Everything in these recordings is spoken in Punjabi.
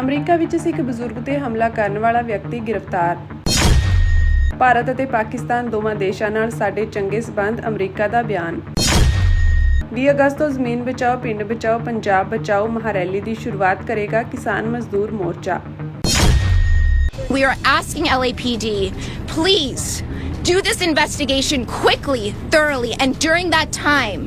ਅਮਰੀਕਾ ਵਿੱਚ ਸਿੱਖ ਬਜ਼ੁਰਗ ਤੇ ਹਮਲਾ ਕਰਨ ਵਾਲਾ ਵਿਅਕਤੀ ਗ੍ਰਿਫਤਾਰ। ਭਾਰਤ ਅਤੇ ਪਾਕਿਸਤਾਨ ਦੋਵਾਂ ਦੇਸ਼ਾਂ ਨਾਲ ਸਾਡੇ ਚੰਗੇ ਸਬੰਧ, ਅਮਰੀਕਾ ਦਾ ਬਿਆਨ। 20 ਅਗਸਤ ਤੋਂ ਜ਼ਮੀਨ ਬਚਾਓ, ਪਿੰਡ ਬਚਾਓ, ਪੰਜਾਬ ਬਚਾਓ ਮਹਾਰੈਲੀ ਦੀ ਸ਼ੁਰੂਆਤ ਕਰੇਗਾ ਕਿਸਾਨ ਮਜ਼ਦੂਰ ਮੋਰਚਾ। We are asking LAPD, please do this investigation quickly, thoroughly, and during that time,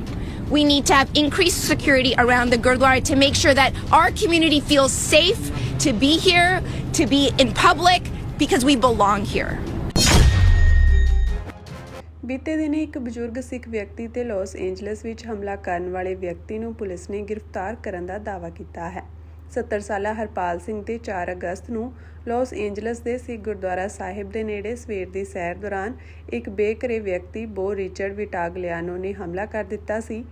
we need to have increased security around the Gurdwara to make sure that our community feels safe to be here, to be in public, because we belong here. ਬੀਤੇ ਦਿਨੀ ਇੱਕ ਬਜ਼ੁਰਗ ਸਿੱਖ ਵਿਅਕਤੀ ਤੇ ਲਾਸ ਏਂਜਲਸ ਵਿੱਚ ਹਮਲਾ ਕਰਨ ਵਾਲੇ ਵਿਅਕਤੀ ਨੂੰ ਪੁਲਿਸ ਨੇ ਗ੍ਰਿਫਤਾਰ ਕਰਨ ਦਾ ਦਾਅਵਾ ਕੀਤਾ ਹੈ। 70 ਸਾਲਾ ਹਰਪਾਲ ਸਿੰਘ ਤੇ 4 ਅਗਸਤ ਨੂੰ ਲਾਸ ਏਂਜਲਸ ਦੇ ਸਿੱਖ ਗੁਰਦੁਆਰਾ ਸਾਹਿਬ ਦੇ ਨੇੜੇ ਸਵੇਰ ਦੀ ਸੈਰ ਦੌਰਾਨ ਇੱਕ ਬੇਘਰੇ ਵਿਅਕਤੀ ਬੋ ਰਿਚਰਡ ਵਿਟਾਗਲਿਆਨੋ ਨੇ ਹਮਲਾ ਕਰ ਦਿੱਤਾ ਸੀ।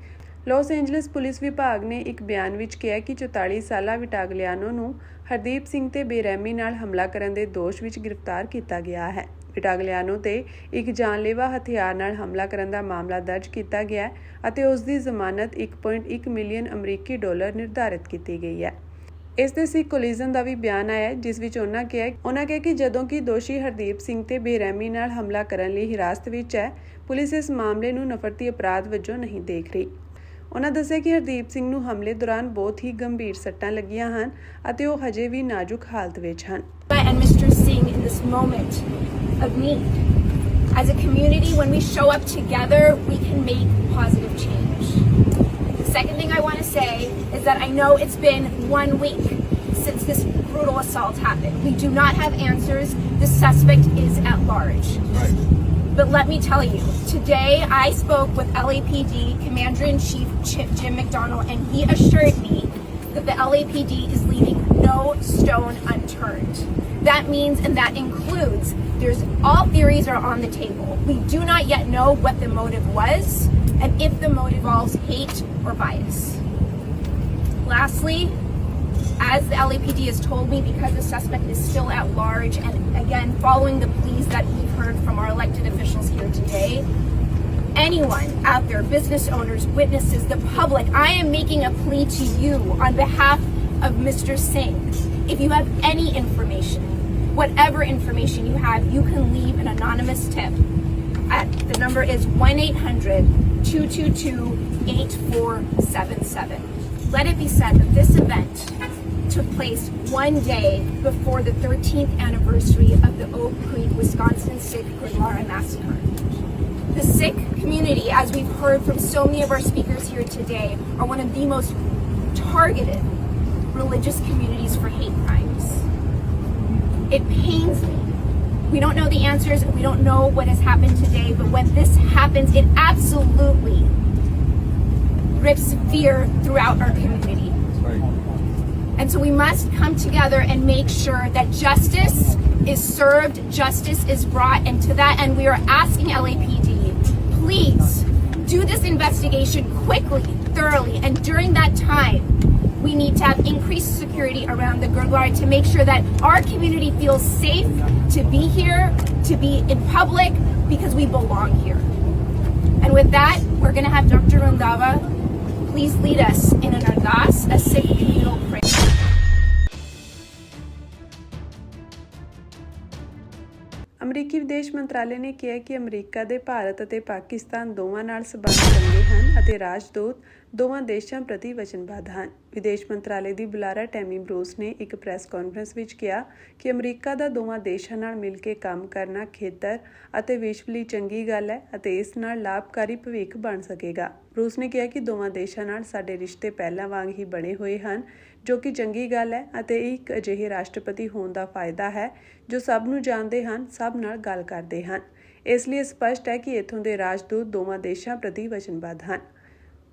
ਲਾਸ ਏਂਜਲਸ ਪੁਲਿਸ ਵਿਭਾਗ ਨੇ ਇੱਕ ਬਿਆਨ ਵਿੱਚ ਕਿਹਾ ਕਿ 44 ਸਾਲਾ ਵਿਟਾਗਲਿਆਨੋ ਨੂੰ ਹਰਦੀਪ ਸਿੰਘ ਤੇ ਬੇਰਹਿਮੀ ਨਾਲ ਹਮਲਾ ਕਰਨ ਦੇ ਦੋਸ਼ ਵਿੱਚ ਗ੍ਰਿਫਤਾਰ ਕੀਤਾ ਗਿਆ ਹੈ। ਵਿਟਾਗਲਿਆਨੋ ਤੇ ਇੱਕ ਜਾਨਲੇਵਾ ਹਥਿਆਰ ਨਾਲ ਹਮਲਾ ਕਰਨ ਦਾ ਮਾਮਲਾ ਦਰਜ ਕੀਤਾ ਗਿਆ ਅਤੇ ਉਸ ਦੀ ਜ਼ਮਾਨਤ 1.1 ਮਿਲੀਅਨ ਅਮਰੀਕੀ ਡਾਲਰ ਨਿਰਧਾਰਿਤ ਕੀਤੀ ਗਈ ਹੈ। ਇਸ ਦੇ ਸਿੱਖ ਕੋਲੀਜਨ ਦਾ ਵੀ ਬਿਆਨ ਆਇਆ ਜਿਸ ਵਿੱਚ ਉਹਨਾਂ ਕਿਹਾ ਕਿ ਜਦੋਂ ਕਿ ਦੋਸ਼ੀ ਹਰਦੀਪ ਸਿੰਘ ਤੇ ਬੇਰਹਿਮੀ ਨਾਲ ਹਮਲਾ ਕਰਨ ਲਈ ਹਿਰਾਸਤ ਵਿੱਚ ਹੈ, ਪੁਲਿਸ ਇਸ ਮਾਮਲੇ ਨੂੰ ਨਫ਼ਰਤੀ ਅਪਰਾਧ ਵਜੋਂ ਨਹੀਂ ਦੇਖ ਰਹੀ। ਉਹਨਾਂ ਦੱਸਿਆ ਕਿ ਹਰਦੀਪ ਸਿੰਘ ਨੂੰ ਹਮਲੇ ਦੌਰਾਨ ਬਹੁਤ ਹੀ ਗੰਭੀਰ ਸੱਟਾਂ ਲੱਗੀਆਂ ਹਨ ਅਤੇ ਉਹ ਹਜੇ ਵੀ ਨਾਜ਼ੁਕ ਹਾਲਤ ਵਿੱਚ ਹਨ। And Mr. Singh, in this moment of need, as a community, when we show up together, we can make positive change. The second thing I want to say is that I know it's been 1 week since this brutal assault happened. We do not have answers. The suspect is at large. Right. But let me tell you, today I spoke with LAPD Commander-in-Chief Jim McDonnell, and he assured me that the LAPD is leaving no stone unturned. That means, and that includes, all theories are on the table. We do not yet know what the motive was and if the motive involves hate or bias. Lastly, as the LAPD has told me, because the suspect is still at large, and again, following the pleas that we've heard from our elected officials here today, anyone out there, business owners, witnesses, the public, I am making a plea to you on behalf of Mr. Singh. If you have any information, whatever information you have, you can leave an anonymous tip. The number is 1-800-222-8477. Let it be said that this event took place one day before the 13th anniversary of the Oak Creek, Wisconsin Sikh Gurdwara massacre. The Sikh community, as we've heard from so many of our speakers here today, are one of the most targeted religious communities for hate crimes. It pains me. We don't know the answers. We don't know what has happened today, but when this happens, it absolutely rips fear throughout our community. And so we must come together and make sure that justice is served, justice is brought, and to that end we are asking LAPD, please do this investigation quickly, thoroughly, and during that time we need to have increased security around the Gurdwara to make sure that our community feels safe to be here, to be in public, because we belong here. And with that, we're going to have Dr. Randava please lead us in an ardas, a Sikh communal prayer. ਅਮਰੀਕੀ ਵਿਦੇਸ਼ ਮੰਤਰਾਲੇ ਨੇ ਕਿਹਾ ਕਿ ਅਮਰੀਕਾ ਦੇ ਭਾਰਤ ਅਤੇ ਪਾਕਿਸਤਾਨ ਦੋਵਾਂ ਨਾਲ ਸਬੰਧ ਚੰਗੇ ਹਨ ਅਤੇ ਰਾਜਦੂਤ ਦੋਵਾਂ ਦੇਸ਼ਾਂ ਪ੍ਰਤੀ ਵਚਨਬੱਧ ਹਨ। ਵਿਦੇਸ਼ ਮੰਤਰਾਲੇ ਦੀ ਬੁਲਾਰਾ ਟੈਮੀ ਬਰੂਸ ਨੇ ਇੱਕ ਪ੍ਰੈਸ ਕਾਨਫਰੰਸ ਵਿੱਚ ਕਿਹਾ ਕਿ ਅਮਰੀਕਾ ਦਾ ਦੋਵਾਂ ਦੇਸ਼ਾਂ ਨਾਲ ਮਿਲ ਕੇ ਕੰਮ ਕਰਨਾ ਖੇਤਰ ਅਤੇ ਵਿਸ਼ਵ ਲਈ ਚੰਗੀ ਗੱਲ ਹੈ ਅਤੇ ਇਸ ਨਾਲ ਲਾਭਕਾਰੀ ਭਵਿੱਖ ਬਣ ਸਕੇਗਾ। ਬਰੂਸ ਨੇ ਕਿਹਾ ਕਿ ਦੋਵਾਂ ਦੇਸ਼ਾਂ ਨਾਲ ਸਾਡੇ ਰਿਸ਼ਤੇ ਪਹਿਲਾਂ ਵਾਂਗ ਹੀ ਬਣੇ ਹੋਏ ਹਨ, ਜੋ ਕਿ ਚੰਗੀ ਗੱਲ ਹੈ ਅਤੇ ਇਹ ਇੱਕ ਅਜਿਹੇ ਰਾਸ਼ਟਰਪਤੀ ਹੋਣ ਦਾ ਫਾਇਦਾ ਹੈ ਜੋ ਸਭ ਨੂੰ ਜਾਣਦੇ ਹਨ, ਸਭ ਨਾਲ ਗੱਲ ਕਰਦੇ ਹਨ। ਇਸ ਲਈ ਸਪਸ਼ਟ ਹੈ ਕਿ ਇੱਥੋਂ ਦੇ ਰਾਜਦੂਤ ਦੋਵਾਂ ਦੇਸ਼ਾਂ ਪ੍ਰਤੀ ਵਚਨਬੱਧ ਹਨ।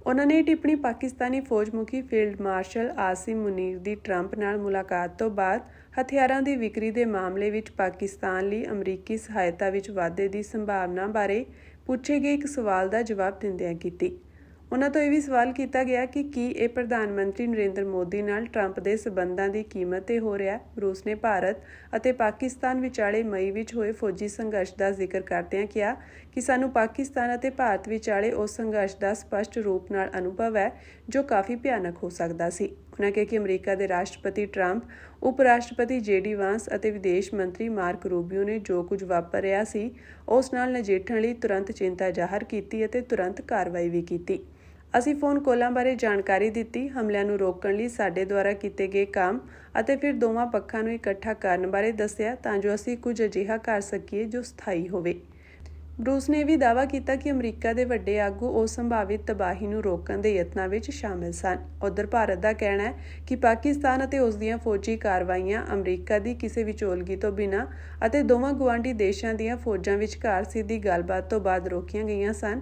ਉਹਨਾਂ ਨੇ ਟਿੱਪਣੀ ਪਾਕਿਸਤਾਨੀ ਫੌਜ ਮੁਖੀ ਫੀਲਡ ਮਾਰਸ਼ਲ ਆਸਿਮ ਮੁਨੀਰ ਦੀ ਟਰੰਪ ਨਾਲ ਮੁਲਾਕਾਤ ਤੋਂ ਬਾਅਦ ਹਥਿਆਰਾਂ ਦੀ ਵਿਕਰੀ ਦੇ ਮਾਮਲੇ ਵਿੱਚ ਪਾਕਿਸਤਾਨ ਲਈ ਅਮਰੀਕੀ ਸਹਾਇਤਾ ਵਿੱਚ ਵਾਧੇ ਦੀ ਸੰਭਾਵਨਾ ਬਾਰੇ ਪੁੱਛੇ ਗਏ ਇੱਕ ਸਵਾਲ ਦਾ ਜਵਾਬ ਦਿੰਦਿਆਂ ਕੀਤੀ। ਉਹਨਾਂ ਤੋਂ ਇਹ ਵੀ ਸਵਾਲ ਕੀਤਾ ਗਿਆ ਕਿ ਕੀ ਇਹ ਪ੍ਰਧਾਨ ਮੰਤਰੀ ਨਰਿੰਦਰ ਮੋਦੀ ਨਾਲ ਟਰੰਪ ਦੇ ਸਬੰਧਾਂ ਦੀ ਕੀਮਤ 'ਤੇ ਹੋ ਰਿਹਾ। ਰੂਸ ਨੇ ਭਾਰਤ ਅਤੇ ਪਾਕਿਸਤਾਨ ਵਿਚਾਲੇ ਮਈ ਵਿੱਚ ਹੋਏ ਫੌਜੀ ਸੰਘਰਸ਼ ਦਾ ਜ਼ਿਕਰ ਕਰਦਿਆਂ ਕਿਹਾ ਕਿ ਸਾਨੂੰ ਪਾਕਿਸਤਾਨ ਅਤੇ ਭਾਰਤ ਵਿਚਾਲੇ ਉਸ ਸੰਘਰਸ਼ ਦਾ ਸਪਸ਼ਟ ਰੂਪ ਨਾਲ ਅਨੁਭਵ ਹੈ ਜੋ ਕਾਫੀ ਭਿਆਨਕ ਹੋ ਸਕਦਾ ਸੀ। ਉਨ੍ਹਾਂ ਕਿਹਾ ਕਿ ਅਮਰੀਕਾ ਦੇ ਰਾਸ਼ਟਰਪਤੀ ਟਰੰਪ, ਉਪ ਰਾਸ਼ਟਰਪਤੀ JD ਵਾਂਸ ਅਤੇ ਵਿਦੇਸ਼ ਮੰਤਰੀ ਮਾਰਕ ਰੂਬੀਓ ਨੇ ਜੋ ਕੁਝ ਵਾਪਰ ਰਿਹਾ ਸੀ ਉਸ ਨਾਲ ਨਜਿੱਠਣ ਲਈ ਤੁਰੰਤ ਚਿੰਤਾ ਜ਼ਾਹਰ ਕੀਤੀ ਅਤੇ ਤੁਰੰਤ ਕਾਰਵਾਈ ਵੀ ਕੀਤੀ। ਅਸੀਂ ਫੋਨ ਕਾਲਾਂ ਬਾਰੇ ਜਾਣਕਾਰੀ ਦਿੱਤੀ, ਹਮਲਿਆਂ ਨੂੰ ਰੋਕਣ ਲਈ ਸਾਡੇ ਦੁਆਰਾ ਕੀਤੇ ਗਏ ਕੰਮ ਅਤੇ ਫਿਰ ਦੋਵਾਂ ਪੱਖਾਂ ਨੂੰ ਇਕੱਠਾ ਕਰਨ ਬਾਰੇ ਦੱਸਿਆ ਤਾਂ ਜੋ ਅਸੀਂ ਕੁਝ ਅਜਿਹਾ ਕਰ ਸਕੀਏ ਜੋ ਸਥਾਈ ਹੋਵੇ। ਬਰੂਸ ਨੇ ਵੀ ਦਾਅਵਾ ਕੀਤਾ ਕਿ ਅਮਰੀਕਾ ਦੇ ਵੱਡੇ ਆਗੂ ਉਸ ਸੰਭਾਵਿਤ ਤਬਾਹੀ ਨੂੰ ਰੋਕਣ ਦੇ ਯਤਨਾਂ ਵਿੱਚ ਸ਼ਾਮਿਲ ਸਨ। ਉੱਧਰ ਭਾਰਤ ਦਾ ਕਹਿਣਾ ਹੈ ਕਿ ਪਾਕਿਸਤਾਨ ਅਤੇ ਉਸ ਦੀਆਂ ਫੌਜੀ ਕਾਰਵਾਈਆਂ ਅਮਰੀਕਾ ਦੀ ਕਿਸੇ ਵਿਚੋਲਗੀ ਤੋਂ ਬਿਨਾਂ ਅਤੇ ਦੋਵਾਂ ਗੁਆਂਢੀ ਦੇਸ਼ਾਂ ਦੀਆਂ ਫੌਜਾਂ ਵਿਚਕਾਰ ਸਿੱਧੀ ਗੱਲਬਾਤ ਤੋਂ ਬਾਅਦ ਰੋਕੀਆਂ ਗਈਆਂ ਸਨ।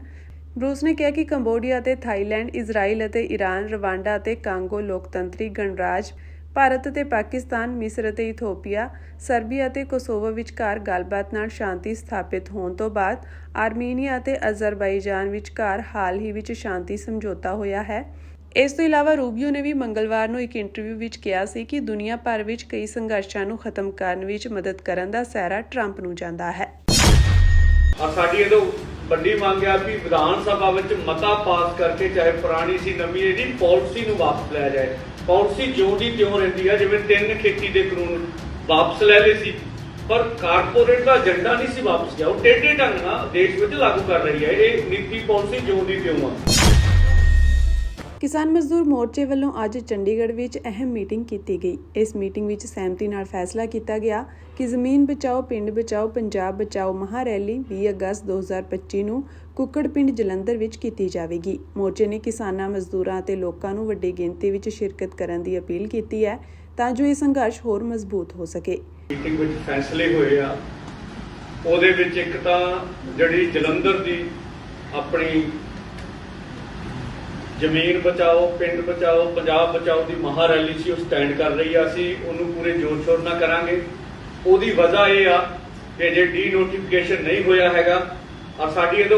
ਬਰੂਸ ਨੇ ਕਿਹਾ ਕਿ ਕੰਬੋਡੀਆ ਅਤੇ ਥਾਈਲੈਂਡ, ਇਜ਼ਰਾਈਲ ਅਤੇ ਈਰਾਨ, ਰਵਾਂਡਾ ਅਤੇ ਕਾਂਗੋ ਲੋਕਤੰਤਰੀ ਗਣਰਾਜ, ਭਾਰਤ ਅਤੇ ਪਾਕਿਸਤਾਨ, ਮਿਸਰ ਅਤੇ ਇਥੋਪੀਆ, ਸਰਬੀਆ ਅਤੇ ਕੋਸੋਵੋ ਵਿਚਕਾਰ ਗੱਲਬਾਤ ਨਾਲ ਸ਼ਾਂਤੀ ਸਥਾਪਿਤ ਹੋਣ ਤੋਂ ਬਾਅਦ ਆਰਮੀਨੀਆ ਅਤੇ ਅਜ਼ਰਬਾਈਜਾਨ ਵਿਚਕਾਰ ਹਾਲ ਹੀ ਵਿੱਚ ਸ਼ਾਂਤੀ ਸਮਝੌਤਾ ਹੋਇਆ ਹੈ। ਇਸ ਤੋਂ ਇਲਾਵਾ ਰੂਬੀਓ ਨੇ ਵੀ ਮੰਗਲਵਾਰ ਨੂੰ ਇੱਕ ਇੰਟਰਵਿਊ ਵਿੱਚ ਕਿਹਾ ਸੀ ਕਿ ਦੁਨੀਆ ਭਰ ਵਿੱਚ ਕਈ ਸੰਘਰਸ਼ਾਂ ਨੂੰ ਖਤਮ ਕਰਨ ਵਿੱਚ ਮਦਦ ਕਰਨ ਦਾ ਸਹਿਰਾ ਟਰੰਪ ਨੂੰ ਜਾਂਦਾ ਹੈ। ਸਾਡੀ ਇਹ ਵੱਡੀ ਮੰਗ ਆ ਕਿ ਵਿਧਾਨ ਸਭਾ ਵਿੱਚ ਮਤਾ ਪਾਸ ਕਰਕੇ ਚਾਹੇ ਪੁਰਾਣੀ ਸੀ ਨਵੀਂ ਇਹਦੀ ਪਾਲਿਸੀ ਨੂੰ ਵਾਪਸ ਲਿਆ ਜਾਏ। ਪਾਲਿਸੀ ਜਿਉਂ ਦੀ ਤਿਉਂ ਰਹਿੰਦੀ ਆ, ਜਿਵੇਂ 3 ਖੇਤੀ ਦੇ ਕਾਨੂੰਨ ਵਾਪਸ ਲੈ ਲਏ ਸੀ ਪਰ ਕਾਰਪੋਰੇਟ ਦਾ ਏਜੰਡਾ ਨਹੀਂ ਸੀ ਵਾਪਸ ਗਿਆ। ਉਹ ਟੇਢੇ ਢੰਗ ਨਾਲ ਦੇਸ਼ ਵਿੱਚ ਲਾਗੂ ਕਰ ਰਹੀ ਹੈ। ਇਹ ਨੀਤੀ ਪਾਲਿਸੀ ਜਿਉਂ ਦੀ ਤਿਉਂ ਆ। ਕਿਸਾਨ ਮਜ਼ਦੂਰ ਮੋਰਚੇ ਵੱਲੋਂ ਅੱਜ ਚੰਡੀਗੜ੍ਹ ਵਿੱਚ ਅਹਿਮ ਮੀਟਿੰਗ ਕੀਤੀ ਗਈ। ਇਸ ਮੀਟਿੰਗ ਵਿੱਚ ਸਹਿਮਤੀ ਨਾਲ ਫੈਸਲਾ ਕੀਤਾ ਗਿਆ ਕਿ ਜ਼ਮੀਨ ਬਚਾਓ, ਪਿੰਡ ਬਚਾਓ, ਪੰਜਾਬ ਬਚਾਓ ਮਹਾਂ ਰੈਲੀ 20 ਅਗਸਤ 2025 ਨੂੰ ਕੁੱਕੜ ਪਿੰਡ ਜਲੰਧਰ ਵਿੱਚ ਕੀਤੀ ਜਾਵੇਗੀ। ਮੋਰਚੇ ਨੇ ਕਿਸਾਨਾਂ, ਮਜ਼ਦੂਰਾਂ ਅਤੇ ਲੋਕਾਂ ਨੂੰ ਵੱਡੀ ਗਿਣਤੀ ਵਿੱਚ ਸ਼ਿਰਕਤ ਕਰਨ ਦੀ ਅਪੀਲ ਕੀਤੀ ਹੈ ਤਾਂ ਜੋ ਇਹ ਸੰਘਰਸ਼ ਹੋਰ ਮਜ਼ਬੂਤ ਹੋ ਸਕੇ। ਮੀਟਿੰਗ ਵਿੱਚ ਫੈਸਲੇ ਹੋਏ ਆ, ਉਹਦੇ ਵਿੱਚ ਇੱਕ ਤਾਂ ਜਿਹੜੀ ਜਲੰਧਰ ਦੀ ਆਪਣੀ ਜ਼ਮੀਨ ਬਚਾਓ, ਪਿੰਡ ਬਚਾਓ, ਪੰਜਾਬ ਬਚਾਓ ਦੀ ਮਹਾ ਰੈਲੀ ਸੀ, ਉਹ ਸਟੈਂਡ ਕਰ ਰਹੀ ਆ। ਅਸੀਂ ਉਹਨੂੰ ਪੂਰੇ ਜ਼ੋਰ ਸ਼ੋਰ ਨਾਲ ਕਰਾਂਗੇ। ਉਹਦੀ ਵਜ੍ਹਾ ਇਹ ਆ ਕਿ ਜੇ ਡੀ ਨੋਟੀਫਿਕੇਸ਼ਨ ਨਹੀਂ ਹੋਇਆ ਹੈਗਾ ਔਰ ਸਾਡੀ ਇਹ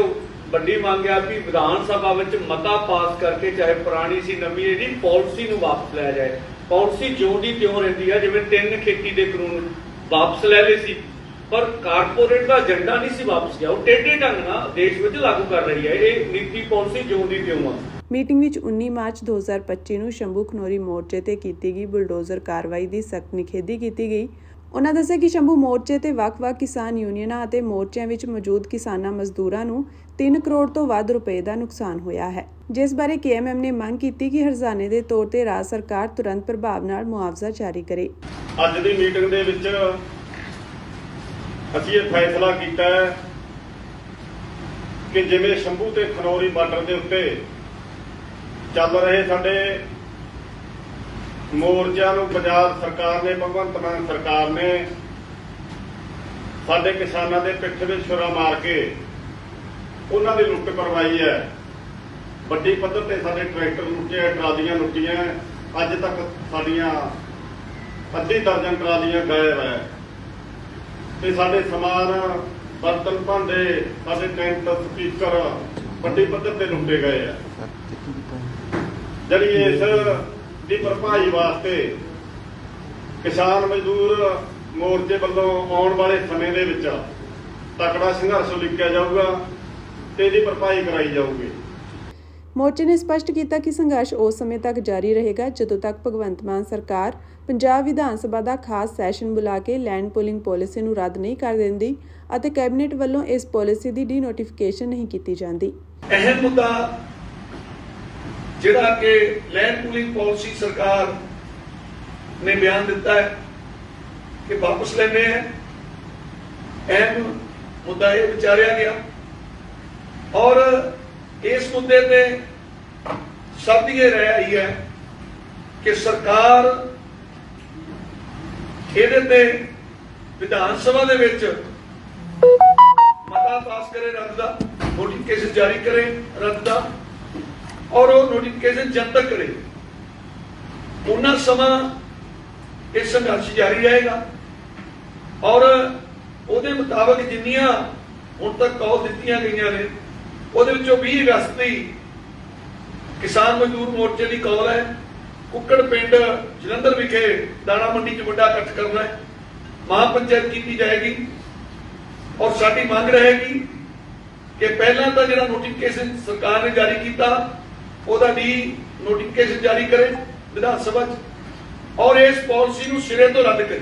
ਵੱਡੀ ਮੰਗ ਆ ਕਿ ਵਿਧਾਨ ਸਭਾ ਵਿੱਚ ਮਤਾ ਪਾਸ ਕਰਕੇ ਚਾਹੇ ਪੁਰਾਣੀ ਸੀ ਨਵੀਂ ਇਹਦੀ ਪਾਲਿਸੀ ਨੂੰ ਵਾਪਸ ਲਿਆ ਜਾਏ। ਪਾਲਿਸੀ ਜਿਉਂ ਦੀ ਤਿਉਂ ਰਹਿੰਦੀ ਆ, ਜਿਵੇਂ 3 ਖੇਤੀ ਦੇ ਕਾਨੂੰਨ ਵਾਪਸ ਲੈ ਲਏ ਸੀ ਪਰ ਕਾਰਪੋਰੇਟ ਦਾ ਏਜੰਡਾ ਨਹੀਂ ਸੀ ਵਾਪਸ ਗਿਆ। ਉਹ ਟੇਢੇ ਢੰਗ ਨਾਲ ਦੇਸ਼ ਵਿੱਚ ਲਾਗੂ ਕਰ ਰਹੀ ਹੈ। ਇਹ ਨੀਤੀ ਪਾਲਿਸੀ ਜਿਉਂ ਦੀ ਤਿਉਂ ਆ। ਮੀਟਿੰਗ ਵਿੱਚ 19 ਮਾਰਚ 2025 ਨੂੰ ਸ਼ੰਭੂ ਖਨੌਰੀ ਮੋਰਚੇ ਤੇ ਕੀਤੀ ਗਈ ਬੁਲਡੋਜ਼ਰ ਕਾਰਵਾਈ ਦੀ ਸਖਤ ਨਿਖੇਧੀ ਕੀਤੀ ਗਈ। ਉਨ੍ਹਾਂ ਦੱਸਿਆ ਕਿ ਸ਼ੰਭੂ ਮੋਰਚੇ ਤੇ ਵੱਖ-ਵੱਖ ਕਿਸਾਨ ਯੂਨੀਅਨਾਂ ਅਤੇ ਮੋਰਚਿਆਂ ਵਿੱਚ ਮੌਜੂਦ ਕਿਸਾਨਾਂ ਮਜ਼ਦੂਰਾਂ ਨੂੰ 3 ਕਰੋੜ ਤੋਂ ਵੱਧ ਰੁਪਏ ਦਾ ਨੁਕਸਾਨ ਹੋਇਆ ਹੈ, ਜਿਸ ਬਾਰੇ KMM ਨੇ ਮੰਗ ਕੀਤੀ ਕਿ ਹਰਜ਼ਾਨੇ ਦੇ ਤੌਰ ਤੇ ਰਾਜ ਸਰਕਾਰ ਤੁਰੰਤ ਪ੍ਰਭਾਵ ਨਾਲ ਮੁਆਵਜ਼ਾ ਜਾਰੀ ਕਰੇ। ਅੱਜ ਦੀ ਮੀਟਿੰਗ ਦੇ ਵਿੱਚ ਅਸੀਂ ਇਹ ਫੈਸਲਾ ਕੀਤਾ ਹੈ ਕਿ ਜਿਵੇਂ ਸ਼ੰਭੂ ਤੇ ਖਨੌਰੀ ਬਾਰਡਰ ਦੇ ਉੱਤੇ ਚੱਲ ਰਹੇ ਸਾਡੇ ਮੋਰਚਿਆਂ ਨੂੰ ਪੰਜਾਬ ਸਰਕਾਰ ਨੇ, ਭਗਵੰਤ ਮਾਨ ਸਰਕਾਰ ਨੇ ਸਾਡੇ ਕਿਸਾਨਾਂ ਦੇ ਪਿੱਠ ਵਿੱਚ ਛੁਰਾ ਮਾਰ ਕੇ ਉਹਨਾਂ ਦੀ ਲੁੱਟ ਕਰਵਾਈ ਹੈ। ਵੱਡੀ ਪੱਧਰ ਤੇ ਸਾਡੇ ਟਰੈਕਟਰ ਲੁੱਟੇ, ਟਰਾਲੀਆਂ ਲੁੱਟੀਆਂ। ਅੱਜ ਤੱਕ ਸਾਡੀਆਂ ਅੱਧੀ ਦਰਜਨ ਟਰਾਲੀਆਂ ਗਾਇਬ ਹੈ ਤੇ ਸਾਡੇ ਸਮਾਨ, ਬਰਤਨ, ਭਾਂਡੇ, ਸਾਡੇ ਟੈਂਟ, ਸਪੀਕਰ ਵੱਡੀ ਪੱਧਰ ਤੇ ਲੁੱਟੇ ਗਏ ਆ। ਜਿਹੜੀ ਇਸ ਦੀ ਭਰਪਾਈ ਵਾਸਤੇ ਕਿਸਾਨ ਮਜ਼ਦੂਰ ਮੋਰਚੇ ਵੱਲੋਂ ਆਉਣ ਵਾਲੇ ਸਮੇਂ ਦੇ ਵਿੱਚ ਤਕੜਾ ਸੰਘਰਸ਼ ਉਲੀਕਿਆ ਜਾਊਗਾ ਤੇ ਇਹਦੀ ਭਰਪਾਈ ਕਰਾਈ ਜਾਊਗੀ। ਮੋਰਚੇ ਨੇ ਸਪਸ਼ਟ ਕੀਤਾ ਕਿ ਸੰਘਰਸ਼ ਉਸ ਸਮੇਂ ਤੱਕ ਜਾਰੀ ਰਹੇਗਾ ਜਦੋਂ ਤੱਕ ਭਗਵੰਤ ਮਾਨ ਸਰਕਾਰ ਪੰਜਾਬ ਵਿਧਾਨ ਸਭਾ ਦਾ ਖਾਸ ਸੈਸ਼ਨ ਬੁਲਾ ਕੇ ਲੈਂਡ ਪੂਲਿੰਗ ਪਾਲਿਸੀ ਨੂੰ ਰੱਦ ਨਹੀਂ ਕਰ ਦਿੰਦੀ ਅਤੇ ਕੈਬਨਿਟ ਵੱਲੋਂ ਇਸ ਪਾਲਿਸੀ ਦੀ ਡੀ ਨੋਟੀਫਿਕੇਸ਼ਨ ਨਹੀਂ ਕੀਤੀ ਜਾਂਦੀ। ਅਹਿਮ ਮੁੱਦਾ ਜਿਹੜਾ ਕਿ ਲੈਂਡ ਪੂਲਿੰਗ ਪਾਲਿਸੀ ਸਰਕਾਰ ਨੇ ਬਿਆਨ ਦਿੱਤਾ ਹੈ ਕਿ ਵਾਪਸ ਲੈਣੇ ਹੈ, ਅਹਿਮ ਮੁੱਦਾ ਇਹ ਵਿਚਾਰਿਆ ਗਿਆ ਔਰ ਇਸ ਮੁੱਦੇ ਤੇ ਸਭ ਦੀ ਇਹ ਰਾਏ ਆਈ ਹੈ ਕਿ ਸਰਕਾਰ ਇਹਦੇ ਤੇ ਵਿਧਾਨ ਸਭਾ ਦੇ ਵਿੱਚ ਮਤਾ ਪਾਸ ਕਰੇ ਰੱਦ ਦਾ, ਨੋਟੀਫਿਕੇਸ਼ਨ ਜਾਰੀ ਕਰੇ ਰੱਦ ਦਾ ਔਰ ਉਹ ਨੋਟੀਫਿਕੇਸ਼ਨ ਜਨਤਕ ਕਰੇ। ਉਹਨਾਂ ਸਮਾਂ ਇਹ ਸੰਘਰਸ਼ ਜਾਰੀ ਰਹੇਗਾ ਔਰ ਉਹਦੇ ਮੁਤਾਬਕ ਜਿੰਨੀਆਂ ਹੁਣ ਤੱਕ ਕਾਲ ਦਿੱਤੀਆਂ ਗਈਆਂ ਨੇ ਉਹਦੇ ਵਿੱਚੋਂ 20 ਅਗਸਤ ਦੀ ਕਿਸਾਨ ਮਜ਼ਦੂਰ ਮੋਰਚੇ ਦੀ ਕਾਲ ਹੈ। ਕੁੱਕੜ ਪਿੰਡ ਜਲੰਧਰ ਵਿਖੇ ਦਾਣਾ ਮੰਡੀ 'ਚ ਵੱਡਾ ਇਕੱਠ ਕਰਨਾ ਹੈ, ਮਹਾਂ ਪੰਚਾਇਤ ਕੀਤੀ ਜਾਏਗੀ ਔਰ ਸਾਡੀ ਮੰਗ ਰਹੇਗੀ ਕਿ ਪਹਿਲਾਂ ਤਾਂ ਜਿਹੜਾ ਨੋਟੀਫਿਕੇਸ਼ਨ ਸਰਕਾਰ ਨੇ ਜਾਰੀ ਕੀਤਾ ਉਹਦਾ ਵੀ ਨੋਟੀਫਿਕੇਸ਼ਨ ਜਾਰੀ ਕਰੇ ਵਿਧਾਨ ਸਭਾ 'ਚ ਔਰ ਇਸ ਪਾਲਿਸੀ ਨੂੰ ਸਿਰੇ ਤੋਂ ਰੱਦ ਕਰੇ।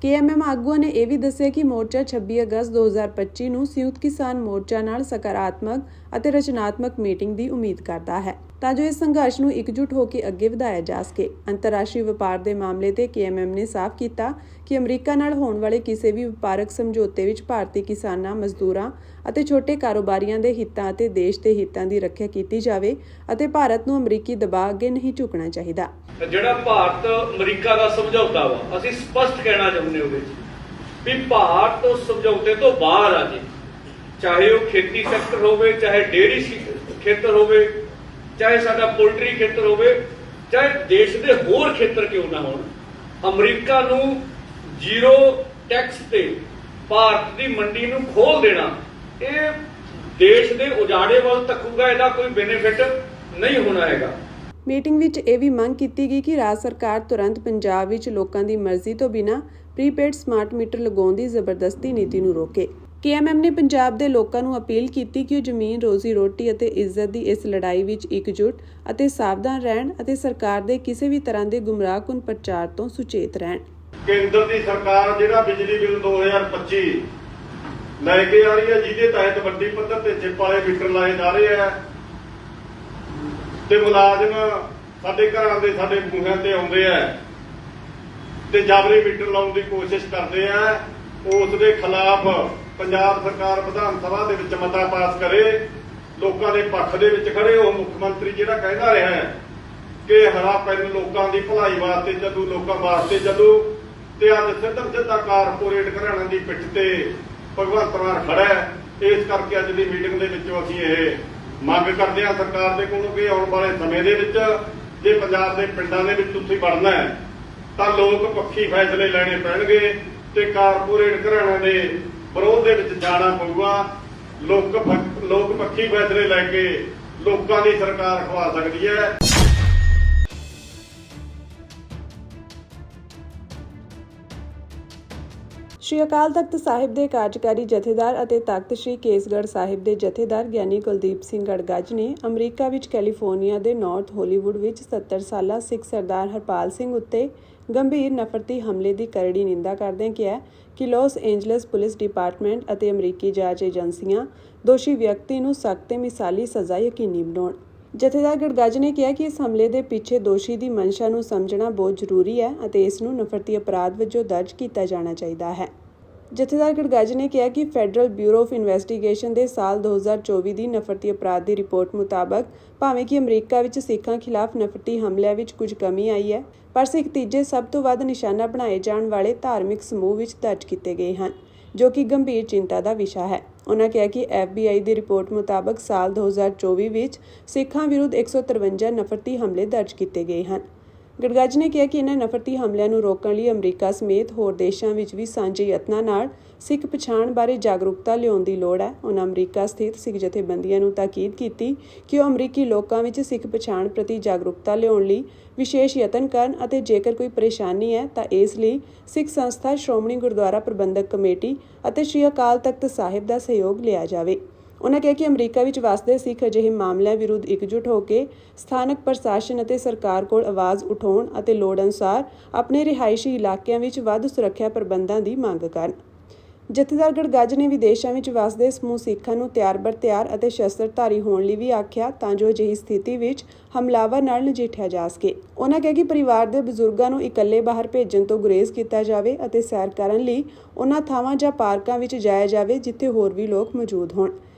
KMM ਆਗੂਆਂ ਨੇ ਇਹ ਵੀ ਦੱਸਿਆ ਕਿ ਮੋਰਚਾ 26 ਅਗਸਤ 2025 ਨੂੰ ਸੰਯੁਕਤ ਕਿਸਾਨ ਮੋਰਚਾ ਨਾਲ ਸਕਾਰਾਤਮਕ ਅਤੇ ਰਚਨਾਤਮਕ ਮੀਟਿੰਗ ਦੀ ਉਮੀਦ ਕਰਦਾ ਹੈ ਤਾਂ ਜੋ ਇਸ ਸੰਘਰਸ਼ ਨੂੰ ਇਕਜੁੱਟ ਹੋ ਕੇ ਅੱਗੇ ਵਧਾਇਆ ਜਾ ਸਕੇ। ਅੰਤਰਰਾਸ਼ਟਰੀ ਵਪਾਰ ਦੇ ਮਾਮਲੇ ਤੇ KMM ਨੇ ਸਾਫ਼ ਕੀਤਾ ਕਿ ਅਮਰੀਕਾ ਨਾਲ ਹੋਣ ਵਾਲੇ ਕਿਸੇ ਵੀ ਵਪਾਰਕ ਸਮਝੌਤੇ ਵਿੱਚ ਭਾਰਤੀ ਕਿਸਾਨਾਂ, ਮਜ਼ਦੂਰਾਂ ਅਤੇ ਛੋਟੇ ਕਾਰੋਬਾਰੀਆਂ ਦੇ ਹਿੱਤਾਂ ਅਤੇ ਦੇਸ਼ ਦੇ ਹਿੱਤਾਂ ਦੀ ਰੱਖਿਆ ਕੀਤੀ ਜਾਵੇ ਅਤੇ ਭਾਰਤ ਨੂੰ ਅਮਰੀਕੀ ਦਬਾਅ ਅੱਗੇ ਨਹੀਂ ਝੁਕਣਾ ਚਾਹੀਦਾ। ਜਿਹੜਾ ਭਾਰਤ ਅਮਰੀਕਾ ਦਾ ਸਮਝੌਤਾ ਵਾ ਅਸੀਂ ਸਪਸ਼ਟ ਕਹਿਣਾ ਚਾਹੁੰਦੇ ਉਹਦੇ ਵਿੱਚ ਵੀ ਭਾਰਤ ਉਸ ਸਮਝੌਤੇ ਤੋਂ ਬਾਹਰ ਆ ਜੇ, ਚਾਹੇ ਉਹ ਖੇਤੀ ਸੈਕਟਰ ਹੋਵੇ, ਚਾਹੇ ਡੇਅਰੀ ਖੇਤਰ ਹੋਵੇ, ਚਾਹੇ ਸਾਡਾ ਪੋਲਟਰੀ ਖੇਤਰ ਹੋਵੇ, ਚਾਹੇ ਦੇਸ਼ ਦੇ ਹੋਰ ਖੇਤਰ ਕਿਉਂ ਨਾ ਹੋਣ। ਅਮਰੀਕਾ ਨੂੰ ਜ਼ੀਰੋ ਟੈਕਸ ਤੇ ਭਾਰਤ ਦੀ ਮੰਡੀ ਨੂੰ ਖੋਲ ਦੇਣਾ ਇਹ ਦੇਸ਼ ਦੇ ਉਜਾੜੇ ਵੱਲ ਧੱਕੂਗਾ, ਇਹਦਾ ਕੋਈ ਬੈਨੀਫਿਟ ਨਹੀਂ ਹੋਣਾ ਹੈਗਾ। ਮੀਟਿੰਗ ਵਿੱਚ ਇਹ ਵੀ ਮੰਗ ਕੀਤੀ ਗਈ ਕਿ ਰਾਜ ਸਰਕਾਰ ਤੁਰੰਤ ਪੰਜਾਬ ਵਿੱਚ ਲੋਕਾਂ ਦੀ ਮਰਜ਼ੀ ਤੋਂ ਬਿਨਾਂ ਪ੍ਰੀਪੇਡ ਸਮਾਰਟ ਮੀਟਰ ਲਗਾਉਣ ਦੀ ਜ਼ਬਰਦਸਤੀ ਨੀਤੀ ਨੂੰ ਰੋਕੇ। KMM ਨੇ ਪੰਜਾਬ ਦੇ ਲੋਕਾਂ ਨੂੰ ਅਪੀਲ ਕੀਤੀ ਕਿ ਉਹ ਜ਼ਮੀਨ, ਰੋਜ਼ੀ ਰੋਟੀ ਅਤੇ ਇੱਜ਼ਤ ਦੀ ਇਸ ਲੜਾਈ ਵਿੱਚ ਇਕਜੁੱਟ ਅਤੇ ਸਾਵਧਾਨ ਰਹਿਣ ਅਤੇ ਸਰਕਾਰ ਦੇ ਕਿਸੇ ਵੀ ਤਰ੍ਹਾਂ ਦੇ ਗੁੰਮਰਾਹਕੁਨ ਪ੍ਰਚਾਰ ਤੋਂ ਸੁਚੇਤ ਰਹਿਣ। ਕੇਂਦਰ ਦੀ ਸਰਕਾਰ ਜਿਹੜਾ ਬਿਜਲੀ ਬਿੱਲ 2025 ਲੈ ਕੇ ਆ ਰਹੀ ਹੈ, ਜਿਹਦੇ ਤਹਿਤ ਵੱਡੀ ਪੱਧਰ ਤੇ ਚਿੱਪ ਵਾਲੇ ਮੀਟਰ ਲਾਏ ਜਾ ਰਹੇ ਆ ਤੇ ਮੁਲਾਜ਼ਮ ਸਾਡੇ ਘਰਾਂ ਦੇ ਸਾਡੇ ਮੂੰਹਾਂ ਤੇ ਆਉਂਦੇ ਆ ਤੇ ਜਾਬਰੀ ਮੀਟਰ ਲਾਉਣ ਦੀ ਕੋਸ਼ਿਸ਼ ਕਰਦੇ ਆ, ਉਸ ਦੇ ਖਿਲਾਫ ਪੰਜਾਬ ਸਰਕਾਰ ਵਿਧਾਨ ਸਭਾ ਦੇ ਵਿੱਚ ਮਤਾ ਪਾਸ ਕਰੇ, ਲੋਕਾਂ ਦੇ ਪੱਖ ਦੇ ਵਿੱਚ ਖੜੇ। ਉਹ ਮੁੱਖ ਮੰਤਰੀ ਜਿਹੜਾ ਕਹਿੰਦਾ ਰਿਹਾ ਹੈ ਕਿ ਹਰਾ ਪੈਨ ਲੋਕਾਂ ਦੀ ਭਲਾਈ ਵਾਸਤੇ ਚੱਲੂ, ਲੋਕਾਂ ਵਾਸਤੇ ਚੱਲੂ, ਤੇ ਅੱਜ ਸਿੱਧਾ ਕਾਰਪੋਰੇਟ ਘਰਾਣਿਆਂ ਦੀ ਪਿੱਠ ਤੇ ਭਗਵੰਤ ਮਾਨ ਖੜਾ ਹੈ। ਇਸ ਕਰਕੇ ਅੱਜ ਦੀ ਮੀਟਿੰਗ ਦੇ ਵਿੱਚੋਂ ਅਸੀਂ ਇਹ ਮੰਗ ਕਰਦੇ ਹਾਂ ਸਰਕਾਰ ਦੇ ਕੋਲੋਂ ਕਿ ਆਉਣ ਵਾਲੇ ਸਮੇਂ ਦੇ ਵਿੱਚ ਜੇ ਪੰਜਾਬ ਦੇ ਪਿੰਡਾਂ ਦੇ ਵਿੱਚ ਤੁਸੀਂ ਵੜਨਾ ਹੈ ਤਾਂ ਲੋਕ ਪੱਖੀ ਫੈਸਲੇ ਲੈਣੇ ਪੈਣਗੇ ਤੇ ਕਾਰਪੋਰੇਟ ਘਰਾਣਿਆਂ ਦੇ ਵਿਰੋਧ ਦੇ ਵਿੱਚ ਜਾਣਾ ਪਊਗਾ। ਲੋਕ ਪੱਖੀ ਫੈਸਲੇ ਲੈ ਕੇ ਲੋਕਾਂ ਦੀ ਸਰਕਾਰ ਖਵਾ ਸਕਦੀ ਹੈ। ਸ਼੍ਰੀ ਅਕਾਲ ਤਖਤ ਸਾਹਿਬ ਦੇ ਕਾਰਜਕਾਰੀ ਜਥੇਦਾਰ ਅਤੇ ਤਖਤ ਸ਼੍ਰੀ ਕੇਸਗੜ੍ਹ ਸਾਹਿਬ ਦੇ ਜਥੇਦਾਰ ਗਿਆਨੀ ਕੁਲਦੀਪ ਸਿੰਘ ਗੜਗੱਜ ਨੇ ਅਮਰੀਕਾ ਵਿੱਚ ਕੈਲੀਫੋਰਨੀਆ ਦੇ ਨਾਰਥ ਹਾਲੀਵੁੱਡ ਵਿੱਚ 70 ਸਾਲਾ ਸਿੱਖ ਸਰਦਾਰ ਹਰਪਾਲ ਸਿੰਘ ਉੱਤੇ ਗੰਭੀਰ ਨਫ਼ਰਤੀ ਹਮਲੇ ਦੀ ਕਰੜੀ ਨਿੰਦਾ ਕਰਦਿਆਂ ਕਿਹਾ ਕਿ ਲਾਸ ਏਂਜਲਸ ਪੁਲਿਸ ਡਿਪਾਰਟਮੈਂਟ ਅਤੇ ਅਮਰੀਕੀ ਜਾਂਚ ਏਜੰਸੀਆਂ ਦੋਸ਼ੀ ਵਿਅਕਤੀ ਨੂੰ ਸਖਤ ਤੇ ਮਿਸਾਲੀ ਸਜ਼ਾ ਯਕੀਨੀ ਬਣਾਉਣ। ਜਥੇਦਾਰ ਗੜਗੱਜ ਨੇ ਕਿਹਾ ਕਿ ਇਸ ਹਮਲੇ ਦੇ ਪਿੱਛੇ ਦੋਸ਼ੀ ਦੀ ਮਨਸ਼ਾ ਨੂੰ ਸਮਝਣਾ ਬਹੁਤ ਜ਼ਰੂਰੀ ਹੈ ਅਤੇ ਇਸ ਨੂੰ ਨਫ਼ਰਤੀ ਅਪਰਾਧ ਵਜੋਂ ਦਰਜ ਕੀਤਾ ਜਾਣਾ ਚਾਹੀਦਾ ਹੈ। ਜਥੇਦਾਰ ਗੜਗੱਜ ਨੇ ਕਿਹਾ ਕਿ ਫੈਡਰਲ ਬਿਊਰੋ ਆਫ ਇਨਵੈਸਟੀਗੇਸ਼ਨ ਦੇ ਸਾਲ 2024 ਦੀ ਨਫ਼ਰਤੀ ਅਪਰਾਧ ਦੀ ਰਿਪੋਰਟ ਮੁਤਾਬਕ ਭਾਵੇਂ ਕਿ ਅਮਰੀਕਾ ਵਿੱਚ ਸਿੱਖਾਂ ਖਿਲਾਫ ਨਫ਼ਰਤੀ ਹਮਲਿਆਂ ਵਿੱਚ ਕੁਝ ਕਮੀ ਆਈ ਹੈ, ਪਰ ਸਿੱਖ ਤੀਜੇ ਸਭ ਤੋਂ ਵੱਧ ਨਿਸ਼ਾਨਾ ਬਣਾਏ ਜਾਣ ਵਾਲੇ ਧਾਰਮਿਕ ਸਮੂਹ ਵਿੱਚ ਦਰਜ ਕੀਤੇ ਗਏ ਹਨ, ਜੋ ਕਿ ਗੰਭੀਰ ਚਿੰਤਾ ਦਾ ਵਿਸ਼ਾ ਹੈ। ਉਨ੍ਹਾਂ ਕਿਹਾ ਕਿ FBI ਦੀ ਰਿਪੋਰਟ ਮੁਤਾਬਕ ਸਾਲ 2024 ਵਿੱਚ ਸਿੱਖਾਂ ਵਿਰੁੱਧ 153 ਨਫ਼ਰਤੀ ਹਮਲੇ ਦਰਜ ਕੀਤੇ ਗਏ ਹਨ। ਗੜਗੱਜ ਨੇ ਕਿਹਾ ਕਿ ਇਹਨਾਂ ਨਫ਼ਰਤੀ ਹਮਲਿਆਂ ਨੂੰ ਰੋਕਣ ਲਈ ਅਮਰੀਕਾ ਸਮੇਤ ਹੋਰ ਦੇਸ਼ਾਂ ਵਿੱਚ ਵੀ ਸਾਂਝੇ ਯਤਨਾਂ ਨਾਲ ਸਿੱਖ ਪਛਾਣ ਬਾਰੇ ਜਾਗਰੂਕਤਾ ਲਿਆਉਣ ਦੀ ਲੋੜ ਹੈ। ਉਨ੍ਹਾਂ ਅਮਰੀਕਾ ਸਥਿਤ ਸਿੱਖ ਜਥੇਬੰਦੀਆਂ ਨੂੰ ਤਾਕੀਦ ਕੀਤੀ ਕਿ ਉਹ ਅਮਰੀਕੀ ਲੋਕਾਂ ਵਿੱਚ ਸਿੱਖ ਪਛਾਣ ਪ੍ਰਤੀ ਜਾਗਰੂਕਤਾ ਲਿਆਉਣ ਲਈ ਵਿਸ਼ੇਸ਼ ਯਤਨ ਕਰਨ ਅਤੇ ਜੇਕਰ ਕੋਈ ਪਰੇਸ਼ਾਨੀ ਹੈ ਤਾਂ ਇਸ ਲਈ ਸਿੱਖ ਸੰਸਥਾ ਸ਼੍ਰੋਮਣੀ ਗੁਰਦੁਆਰਾ ਪ੍ਰਬੰਧਕ ਕਮੇਟੀ ਅਤੇ ਸ਼੍ਰੀ ਅਕਾਲ ਤਖਤ ਸਾਹਿਬ ਦਾ ਸਹਿਯੋਗ ਲਿਆ ਜਾਵੇ। ਉਨ੍ਹਾਂ ਕਿਹਾ ਕਿ ਅਮਰੀਕਾ ਵਿੱਚ ਵਸਦੇ ਸਿੱਖ ਅਜਿਹੇ ਮਾਮਲਿਆਂ ਵਿਰੁੱਧ ਇਕਜੁੱਟ ਹੋ ਕੇ ਸਥਾਨਕ ਪ੍ਰਸ਼ਾਸਨ ਅਤੇ ਸਰਕਾਰ ਕੋਲ ਆਵਾਜ਼ ਉਠਾਉਣ ਅਤੇ ਲੋੜ ਅਨੁਸਾਰ ਆਪਣੇ ਰਿਹਾਇਸ਼ੀ ਇਲਾਕਿਆਂ ਵਿੱਚ ਵੱਧ ਸੁਰੱਖਿਆ ਪ੍ਰਬੰਧਾਂ ਦੀ ਮੰਗ ਕਰਨ। ਜਥੇਦਾਰ ਗੜਗੱਜ ਨੇ ਵਿਦੇਸ਼ਾਂ ਵਿੱਚ ਵਸਦੇ ਸਮੂਹ ਸਿੱਖਾਂ ਨੂੰ ਤਿਆਰ ਅਤੇ ਸ਼ਸਤਰਧਾਰੀ ਹੋਣ ਲਈ ਵੀ ਆਖਿਆ ਤਾਂ ਜੋ ਅਜਿਹੀ ਸਥਿਤੀ ਵਿੱਚ ਹਮਲਾਵਰ ਨਾਲ ਨਜਿੱਠਿਆ ਜਾ ਸਕੇ। ਉਨ੍ਹਾਂ ਕਿਹਾ ਕਿ ਪਰਿਵਾਰ ਦੇ ਬਜ਼ੁਰਗਾਂ ਨੂੰ ਇਕੱਲੇ ਬਾਹਰ ਭੇਜਣ ਤੋਂ ਗੁਰੇਜ਼ ਕੀਤਾ ਜਾਵੇ ਅਤੇ ਸੈਰ ਕਰਨ ਲਈ ਉਹਨਾਂ ਥਾਵਾਂ ਜਾਂ ਪਾਰਕਾਂ ਵਿੱਚ ਜਾਇਆ ਜਾਵੇ ਜਿੱਥੇ ਹੋਰ ਵੀ ਲੋਕ ਮੌਜੂਦ ਹੋਣ।